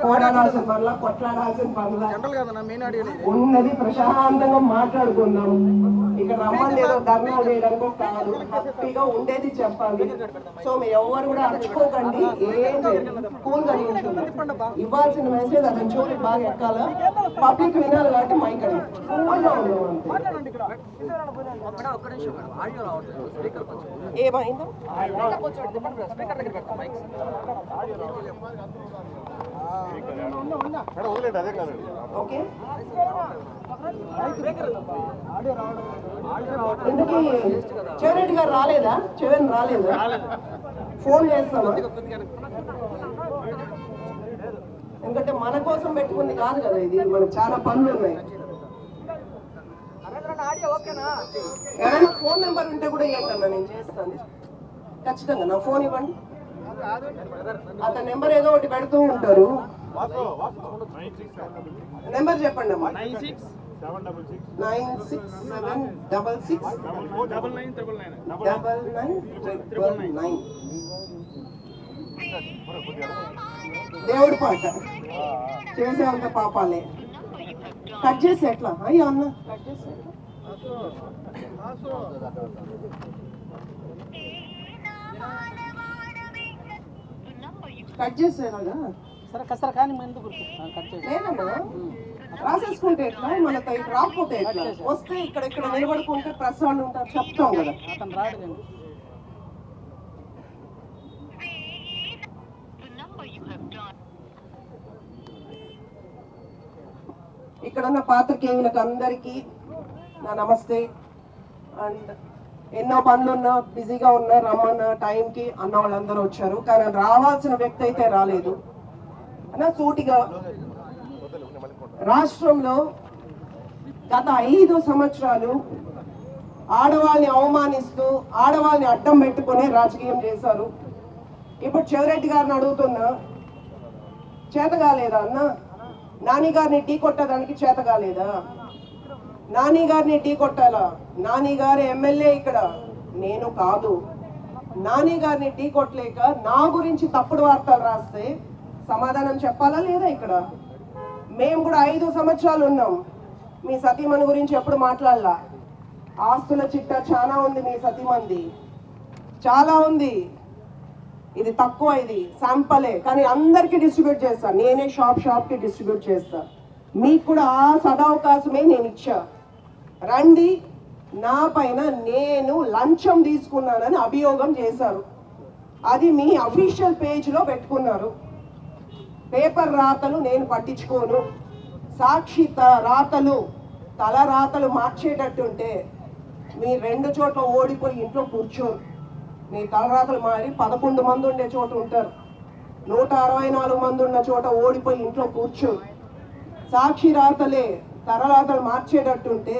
పోరాడాల్సిన పనుల కొట్లాడాల్సిన పనుల ఉన్నది ప్రశాంతంగా మాట్లాడుకుందాం. ఇక్కడ రమ్మని ఏదో ధర్నా చేయడానికి కాదు, హ్యాపీగా ఉండేది చెప్పాలి. సో మీరు ఎవరు కూడా అరుచుకోకండి, ఏం కూల్ గా ఇవ్వాల్సిన మెసేజ్ అతని చోటు బాగా ఎక్కాల, పబ్లిక్ వినాలి కాబట్టి మైక్ ఏమైందో ఇందుకీ చెవిరెడ్డి గారు రాలేదా? చెవిని రాలేదా? ఫోన్ చేస్తాను, ఎందుకంటే మన కోసం పెట్టుకుంది కాదు కదా ఇది, మనకు చాలా పనులు ఉన్నాయి. ఏమైనా ఫోన్ నెంబర్ ఉంటే కూడా ఏంటన్నా నేను చేస్తాను ఖచ్చితంగా. నా ఫోన్ ఇవ్వండి, అతని నెంబర్ ఏదో ఒకటి పెడుతూ ఉంటారు. నెంబర్ చెప్పండి అమ్మా. 9676669999. దేవుడి పాట చేసేంత పాపాలే. కట్ చేసి ఎట్లా అయ్యో అన్న కట్ చేసి కట్ చేసేలాగా లేదమ్మా. రాసేసుకుంటే ఎట్లా, మనతో ఇటు రాకపోతే ఎట్లా, వస్తే ఇక్కడ ఇక్కడ నిలబడుకుంటే ప్రెస్ వాళ్ళు ఉంటారు చెప్తాం కదా. ఇక్కడ ఉన్న పాత్రికేయులకు అందరికీ నా నమస్తే. అండ్ ఎన్నో పనులున్నా బిజీగా ఉన్నా రమ్మన్న టైంకి అన్న వాళ్ళందరూ వచ్చారు, కానీ రావాల్సిన వ్యక్తి అయితే రాలేదు అన్న. సూటిగా రాష్ట్రంలో గత 5 సంవత్సరాలు ఆడవాళ్ళని అవమానిస్తూ ఆడవాళ్ళని అడ్డం పెట్టుకుని రాజకీయం చేశారు. ఇప్పుడు చెవిరెడ్డి గారిని అడుగుతున్నా, చేత కాలేదా అన్న? నాని గారిని ఢీ కొట్టడానికి చేత కాలేదా? నాని గారిని ఢీ కొట్టాలా? నాని గారి ఎమ్మెల్యే ఇక్కడ, నేను కాదు. నాని గారిని ఢీ కొట్టలేక నా గురించి తప్పుడు వార్తలు రాస్తే సమాధానం చెప్పాలా లేదా? ఇక్కడ మేము కూడా 5 సంవత్సరాలు ఉన్నాం. మీ సతీమణి గురించి ఎప్పుడు మాట్లాడలా. ఆస్తుల చిట్టా చాలా ఉంది, మీ సతీమణిది చాలా ఉంది. ఇది తక్కువ, ఇది శాంపలే, కానీ అందరికి డిస్ట్రిబ్యూట్ చేస్తా. నేనే షాప్ కి డిస్ట్రిబ్యూట్ చేస్తా. మీకు కూడా ఆ సదవకాశమే నేను ఇచ్చా. రండి, నా పైన నేను లంచం తీసుకున్నానని అభియోగం చేశారు. అది మీ అఫీషియల్ పేజ్లో పెట్టుకున్నారు. పేపర్ రాతలు నేను పట్టించుకోను. సాక్షి రాతలు తల రాతలు మార్చేటట్టుంటే మీ 2 చోట్ల ఓడిపోయి ఇంట్లో కూర్చోరు. మీ తలరాతలు మారి 11 మంది ఉండే చోట ఉంటారు, 164 మంది ఉన్న చోట ఓడిపోయి ఇంట్లో కూర్చోరు. సాక్షి రాతలే తలరాతలు మార్చేటట్టుంటే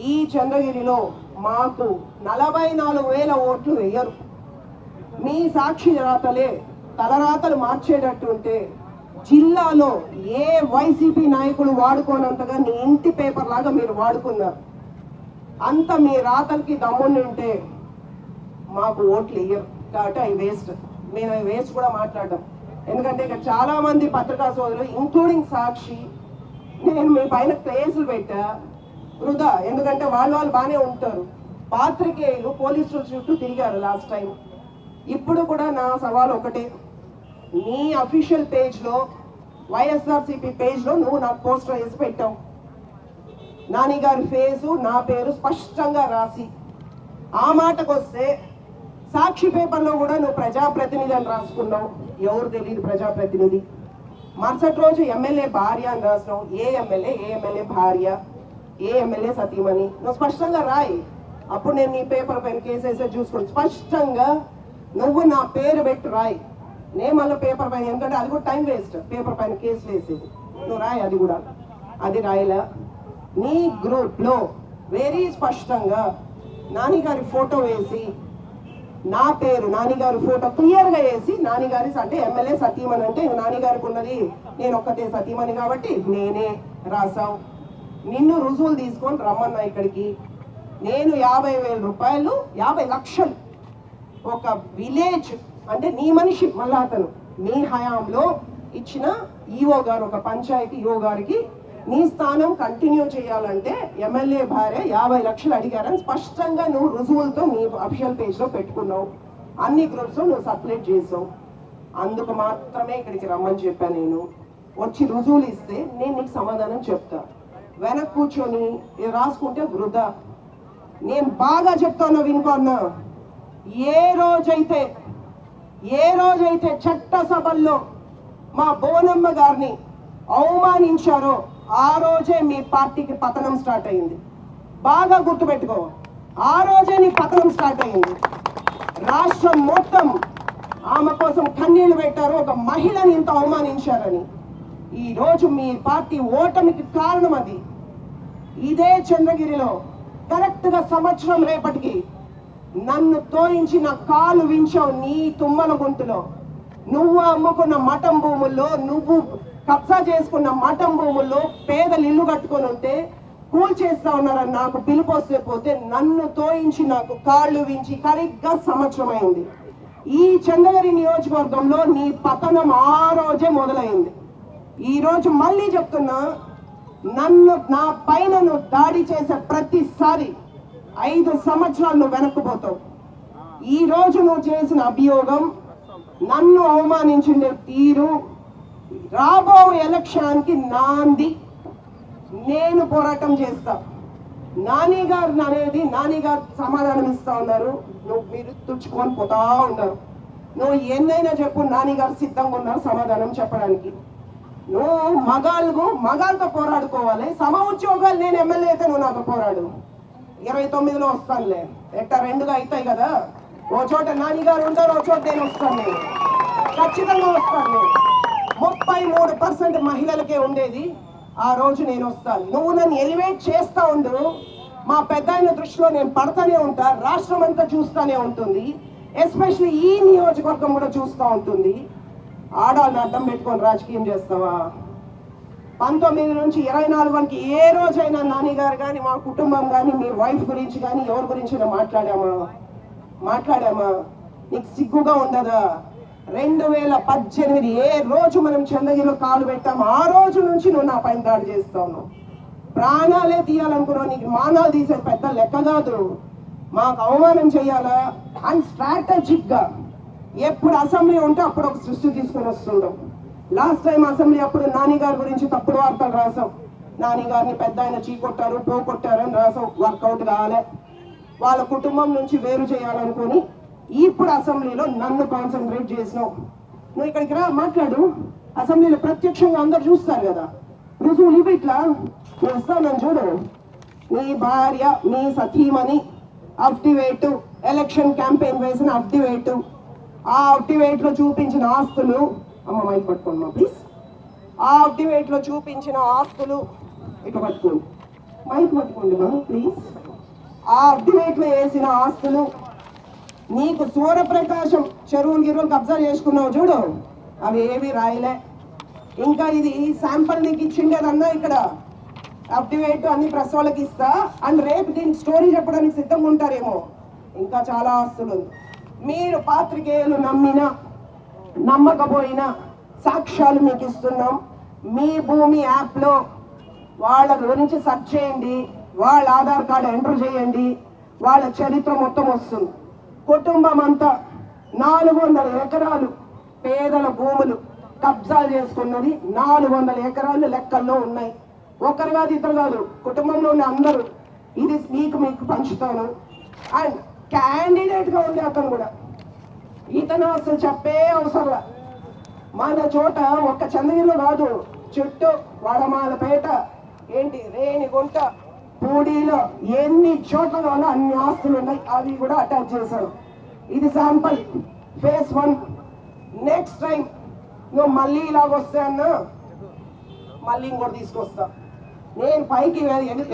ఈ చంద్రగిరిలో మాకు 44,000 ఓట్లు వేయరు. మీ సాక్షి రాతలే తలరాతలు మార్చేటట్టుంటే జిల్లాలో ఏ వైసీపీ నాయకులు వాడుకోనంతగా నీ ఇంటి పేపర్ లాగా మీరు వాడుకున్నారు. అంత మీ రాతలకి దమ్ముంటే మాకు ఓట్లు వేయరు కాబట్టి అవి వేస్ట్. మేము అవి వేస్ట్ కూడా మాట్లాడడం, ఎందుకంటే ఇక్కడ చాలా మంది పత్రికా సోదరులు ఇంక్లూడింగ్ సాక్షి నేను మీ పైన కేసులు పెట్టా వృధా. ఎందుకంటే వాళ్ళు బాగానే ఉంటారు. పాత్రికేయులు పోలీసుల చుట్టూ తిరిగారు లాస్ట్ టైం. ఇప్పుడు కూడా నా సవాల్ ఒకటే, నీ అఫీషియల్ పేజ్లో వైఎస్ఆర్సీపీ పేజ్లో నువ్వు నాకు పోస్టర్ వేసి పెట్టావు. నాని గారి ఫేసు నా పేరు స్పష్టంగా రాసి. ఆ మాటకు వస్తే సాక్షి పేపర్లో కూడా నువ్వు ప్రజాప్రతినిధి అని రాసుకున్నావు. ఎవరు తెలియదు ప్రజాప్రతినిధి. మరుసటి రోజు ఎమ్మెల్యే భార్య అని రాసినావు. ఏ ఎమ్మెల్యే భార్య, ఏ ఎమ్మెల్యే సతీమణి నువ్వు స్పష్టంగా రాయి. అప్పుడు నేను నీ పేపర్ పైన కేసేసే చూసుకుని స్పష్టంగా నువ్వు నా పేరు పెట్టి రాయి. నేను మళ్ళీ పేపర్ పైన, ఎందుకంటే అది కూడా టైం వేస్ట్, పేపర్ పైన కేసులు వేసేది. నువ్వు రాయి, అది కూడా అది రాయలా. నీ గ్రూప్లో వెరీ స్పష్టంగా నాని గారి ఫోటో వేసి నా పేరు నానిగారి ఫోటో క్లియర్గా వేసి నానిగారి అంటే ఎమ్మెల్యే సతీమణి అంటే నానిగారికి ఉన్నది నేను ఒక్కతే సతీమణి కాబట్టి నేనే రాసావు. నిన్ను రుజువులు తీసుకొని రమ్మన్నా ఇక్కడికి. నేను 50,000 రూపాయలు 50 లక్షలు ఒక విలేజ్ అంటే నీ మనిషి మళ్ళా అతను మీ హయాంలో ఇచ్చిన ఈఓ గారు, ఒక పంచాయతీ ఈఓ గారికి నీ స్థానం కంటిన్యూ చేయాలంటే ఎమ్మెల్యే భార్య 50 లక్షలు అడిగారని స్పష్టంగా నువ్వు రుజువులతో నీ అఫీషియల్ పేజ్లో పెట్టుకున్నావు. అన్ని గ్రూప్స్లో నువ్వు సర్క్యులేట్ చేసావు. అందుకు మాత్రమే ఇక్కడికి రమ్మని చెప్పాను. నేను వచ్చి రుజువులు ఇస్తే నేను నీకు సమాధానం చెప్తా. వెనక్కి కూర్చొని రాసుకుంటే వృధా. నేను బాగా చెప్తాను వినుకోన్నా. ఏ రోజైతే చట్టసభల్లో మా బోనమ్మ గారిని అవమానించారో ఆ రోజే మీ పార్టీకి పతనం స్టార్ట్ అయింది. బాగా గుర్తుపెట్టుకో, ఆ రోజే నీ పతనం స్టార్ట్ అయింది. రాష్ట్రం మొత్తం ఆమె కోసం కన్నీళ్లు పెట్టారు, ఒక మహిళని ఇంత అవమానించారని. ఈ రోజు మీ పార్టీ ఓటమికి కారణం అది. ఇదే చంద్రగిరిలో కరెక్ట్గా సంవత్సరం రేపటికి నన్ను తోయించి నా కాలు వించావు నీ తుమ్మల గుంటులో. నువ్వు అమ్ముకున్న మఠం భూముల్లో, నువ్వు కబ్జా చేసుకున్న మఠం భూముల్లో పేదలు ఇల్లు కట్టుకొని ఉంటే కూల్ చేస్తా ఉన్నారని నాకు పిలుపు వస్తే పోతే నన్ను తోయించి నాకు కాళ్ళు వించి కరెక్ట్గా సంవత్సరం అయింది. ఈ చంద్రగిరి నియోజకవర్గంలో నీ పతనం ఆ రోజే మొదలైంది. ఈ రోజు మళ్ళీ చెప్తున్నా, నా పైన నువ్వు దాడి చేసే ప్రతిసారి 5 సంవత్సరాలు నువ్వు వెనక్కిపోతావు. ఈ రోజు నువ్వు చేసిన అభియోగం, నన్ను అవమానించిన తీరు రాబో ఎలక్షన్కి నాంది. నేను పోరాటం చేస్తా. నాని గారు సమాధానం ఇస్తా ఉన్నారు, మీరు తుడుచుకొని పోతా ఉన్నారు. నువ్వు ఎన్నైనా చెప్పు, నాని గారు సిద్ధంగా ఉన్నారు సమాధానం చెప్పడానికి. నువ్వు మగాళ్ళతో పోరాడుకోవాలి. ఉద్యోగాలు నేను ఎమ్మెల్యే అయితే నువ్వు నాతో పోరాడు. 29లో వస్తానులే, ఎట్టా 2గా అవుతాయి కదా. ఓ చోట నాని గారు ఉంటారు, ఓ చోట నేను వస్తాను. నేను ఖచ్చితంగా వస్తాను. నేను 33% మహిళలకే ఉండేది. ఆ రోజు నేను వస్తాను. నువ్వు నన్ను ఎలివేట్ చేస్తా ఉండు. మా పెద్ద దృష్టిలో నేను పడతానే ఉంటా. రాష్ట్రం అంతా చూస్తానే ఉంటుంది. ఎస్పెషల్లీ ఈ నియోజకవర్గం కూడా చూస్తూ ఉంటుంది. ఆడాలను అడ్డం పెట్టుకొని రాజకీయం చేస్తావా? 19 నుంచి 24 వరకు ఏ రోజైనా నాని గారు కానీ, మా కుటుంబం కానీ, మీ వైఫ్ గురించి కానీ, ఎవరి గురించి మాట్లాడామా? నీకు సిగ్గుగా ఉండదా? 2018 ఏ రోజు మనం చంద్రగిరిలో కాలు పెట్టాము, ఆ రోజు నుంచి నువ్వు నా పైన దాడి చేస్తా ఉన్నావు. ప్రాణాలే తీయాలనుకున్నావు. నీకు మానాలు తీసే పెద్ద లెక్క కాదు. మాకు అవమానం చేయాలా అండ్ స్ట్రాటజిక్ గా ఎప్పుడు అసెంబ్లీ ఉంటే అప్పుడు ఒక సృష్టి తీసుకొని వస్తుండవు. లాస్ట్ టైం అసెంబ్లీ అప్పుడు నాని గారి గురించి తప్పుడు వార్తలు రాసాం. నాని గారిని పెద్ద ఆయన చీకొట్టారు, పోగొట్టారు అని రాసాం. వర్కౌట్ కాలే. వాళ్ళ కుటుంబం నుంచి వేరు చేయాలనుకుని ఇప్పుడు అసెంబ్లీలో నన్ను కాన్సన్ట్రేట్ చేసినావు. నువ్వు ఇక్కడికి రా, మాట్లాడు. అసెంబ్లీలో ప్రత్యక్షంగా అందరు చూస్తారు కదా. రుజువులు ఇవి ఇట్లా నువ్వు వస్తాను చూడు. నీ భార్య, మీ సతీమణి అఫ్టివేట్, ఎలక్షన్ క్యాంపెయిన్ వేసిన అఫ్టివేట్, ఆ అఫ్టివేట్ లో చూపించిన ఆస్తులు, అమ్మ మైక్ పట్టుకోండి ప్లీజ్. ఆ అఫ్టివేట్ లో చూపించిన ఆస్తులు ఇట్లా పట్టుకోండి, మైక్ పట్టుకోండి ప్లీజ్. ఆ అఫ్టివేట్ లో వేసిన ఆస్తులు, నీకు సూర్యప్రకాశం చెరువులు గిరువులు కబ్జా చేసుకున్నావు చూడు, అవి ఏవి రాయలే. ఇంకా ఇది శాంపుల్ నీకు ఇచ్చిండేదన్నా ఇక్కడ అప్డేట్ అన్ని ప్రెస్ వాళ్ళకి ఇస్తా అండ్ రేపు దీని స్టోరీ చెప్పడానికి సిద్ధంగా ఉంటారేమో. ఇంకా చాలా ఆస్తులు మీరు పాత్రికేయులు నమ్మినా నమ్మకపోయినా సాక్ష్యాలు మీకు ఇస్తున్నాం. మీ భూమి యాప్లో వాళ్ళ గురించి సెర్చ్ చేయండి, వాళ్ళ ఆధార్ కార్డు ఎంటర్ చేయండి, వాళ్ళ చరిత్ర మొత్తం వస్తుంది. కుటుంబం అంతా 400 ఎకరాలు పేదల భూములు కబ్జాలు చేసుకున్నది. 400 ఎకరాలు లెక్కల్లో ఉన్నాయి. ఒకరు కాదు, ఇద్దరు కాదు, కుటుంబంలో ఉన్న అందరూ. ఇది మీకు పంచుతాను. అండ్ క్యాండిడేట్ గా ఉండే అతను కూడా, ఇతను అసలు చెప్పే అవసరంలా. మన చోట ఒక్క చంద్రగిరిలో కాదు, చుట్టూ వడమాలపేట, రేణిగుంట, పూడిలో ఎన్ని చోట్ల కావాలో అన్ని ఆస్తులు ఉన్నాయి. అవి కూడా అటాచ్ చేశారు. ఇది శాంపుల్ ఫేస్ 1. నెక్స్ట్ టైం నువ్వు మళ్ళీ ఇలాగొస్తే అన్నా మళ్ళీ ఇంకోటి తీసుకొస్తా. నేను పైకి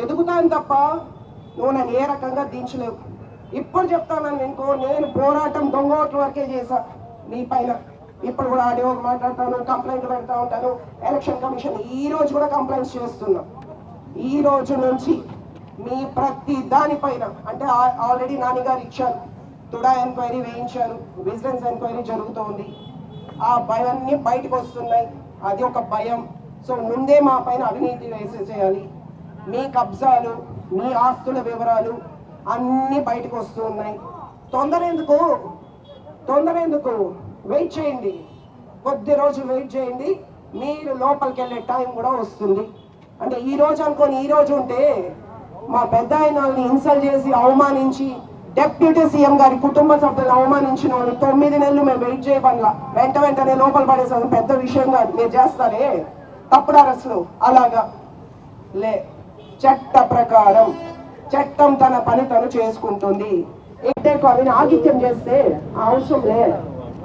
ఎదుగుతాను తప్ప నువ్వు నన్ను ఏ రకంగా దించలేవు. ఇప్పుడు చెప్తాను ఇంకో, నేను పోరాటం దొంగ ఓట్ల వరకే చేశా నీ పైన. ఇప్పుడు కూడా ఆడియో మాట్లాడతాను, కంప్లైంట్ పెడతా ఉంటాను. ఎలక్షన్ కమిషన్ ఈ రోజు కూడా కంప్లైంట్స్ చేస్తున్నా. ఈ రోజు నుంచి మీ ప్రతి దానిపైన, అంటే ఆల్రెడీ నాని గారు ఇచ్చారు, తుడా ఎంక్వైరీ వేయించారు, విజిలెన్స్ ఎంక్వైరీ జరుగుతోంది. ఆ భయాన్ని బయటకు వస్తున్నాయి. అది ఒక భయం. సో ముందే మా పైన అవినీతి వేసేసేయాలి. మీ కబ్జాలు, మీ ఆస్తుల వివరాలు అన్నీ బయటకు వస్తూ ఉన్నాయి. తొందర ఎందుకు వెయిట్ చేయండి, కొద్ది రోజులు వెయిట్ చేయండి, మీరు లోపలికి వెళ్ళే టైం కూడా వస్తుంది. అంటే ఈ రోజు అనుకొని ఈ రోజు ఉంటే మా పెద్ద ఆయనల్ని ఇన్సల్ట్ చేసి అవమానించి డిప్యూటీ సీఎం గారి కుటుంబ సభ్యులను అవమానించిన వాళ్ళు 9 నెలలు మేము వెయిట్ చేయబడలా, వెంటనే లోపల పడేసాం. పెద్ద విషయం కాదు. మీరు చేస్తారే తప్పుడు అరెస్టులు, అలాగా లే. చట్ట ప్రకారం చట్టం తన పని తను చేసుకుంటుంది. అవిని ఆగిత్యం చేస్తే అవసరం లే.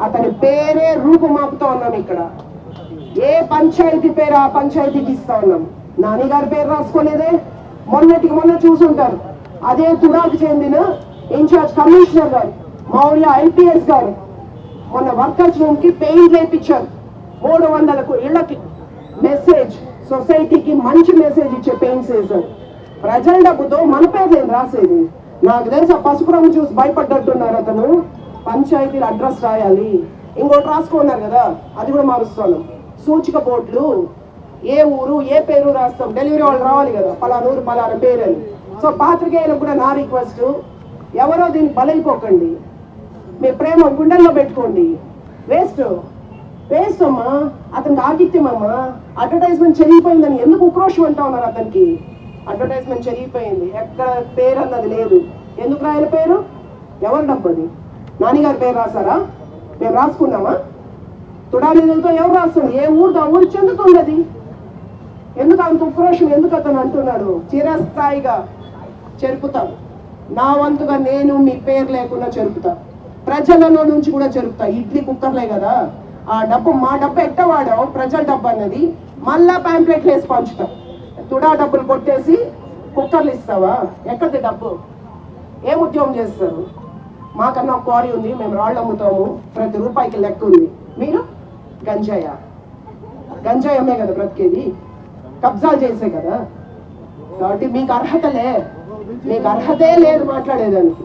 అతని పేరే రూపుమాపుతా ఉన్నాం. ఇక్కడ ఏ పంచాయతీ పేరు ఆ పంచాయతీకి ఇస్తా ఉన్నాం. నాని గారి పేరు రాసుకోలేదే. మొన్న చూసుంటారు. అదే తుడాకు చెందిన ఇన్ఛార్జ్ కమిషనర్ గారు మౌర్య ఐపీఎస్ గారు మొన్న వర్కర్స్ రూమ్ కి పెయింట్ వేయించారు. 300 ఇళ్లకి మెసేజ్, సొసైటీకి మంచి మెసేజ్ ఇచ్చే పెయింట్స్ వేశారు. ప్రజల డబ్బుతో మన పేరు నేను రాసేది. నాకు తెలిసి ఆ పసుపు రంగు చూసి భయపడ్డట్టున్నారు. అతను పంచాయతీల అడ్రస్ రాయాలి, ఇంకోటి రాసుకున్నారు కదా, అది కూడా మారుస్తాను. సూచిక బోర్డులు ఏ ఊరు ఏ పేరు రాస్తాం, డెలివరీ వాళ్ళు రావాలి కదా, పలానూరు పలానా పేరు అని. సో పాత్రికేయులకు కూడా నా రిక్వెస్ట్, ఎవరో దీన్ని బలైపోకండి. మీ ప్రేమ గుండెల్లో పెట్టుకోండి. వేస్ట్ అమ్మా, అతనికి ఆగిత్యం అమ్మా. అడ్వర్టైజ్మెంట్ చెరిగిపోయిందని ఎందుకు ఉక్రోషం అంటా ఉన్నారు? అతనికి అడ్వర్టైజ్మెంట్ చెరిగిపోయింది, ఎక్కడ పేరు అన్నది లేదు. ఎందుకు రాయల పేరు? ఎవరు డబ్బది? నాన్నగారి పేరు రాసారా? మేము రాసుకున్నామా? తుడా నిధులతో ఎవరు రాస్తుంది? ఏ ఊరు ఆ ఊరు చెందుతుంది అది. ఎందుకు అంత ఉక్రోషం? ఎందుకు అతను అంటున్నాడు? చిరస్థాయిగా చెరుపుతాం. నా వంతుగా నేను మీ పేరు లేకుండా చెరుపుతా. ప్రజలలో నుంచి కూడా చెరుపుతా. ఇడ్లీ కుక్కర్లే కదా, ఆ డబ్బు మా డబ్బు ఎట్టవాడావు, ప్రజల డబ్బు అన్నది మళ్ళా ప్యాంప్లెట్లు వేసి పంచుతాం. తుడా డబ్బులు కొట్టేసి కుక్కర్లు ఇస్తావా? ఎక్కడి డబ్బు? ఏం ఉద్యోగం చేస్తారు? మాకన్నా క్వారీ ఉంది, మేము రాళ్ళు అమ్ముతాము, ప్రతి రూపాయికి లెక్క ఉంది. మీరు గంజాయి అమ్మే కదా బ్రతికేది, కబ్జాలు చేసే కదా. కాబట్టి మీకు అర్హతే లేదు మాట్లాడేదానికి.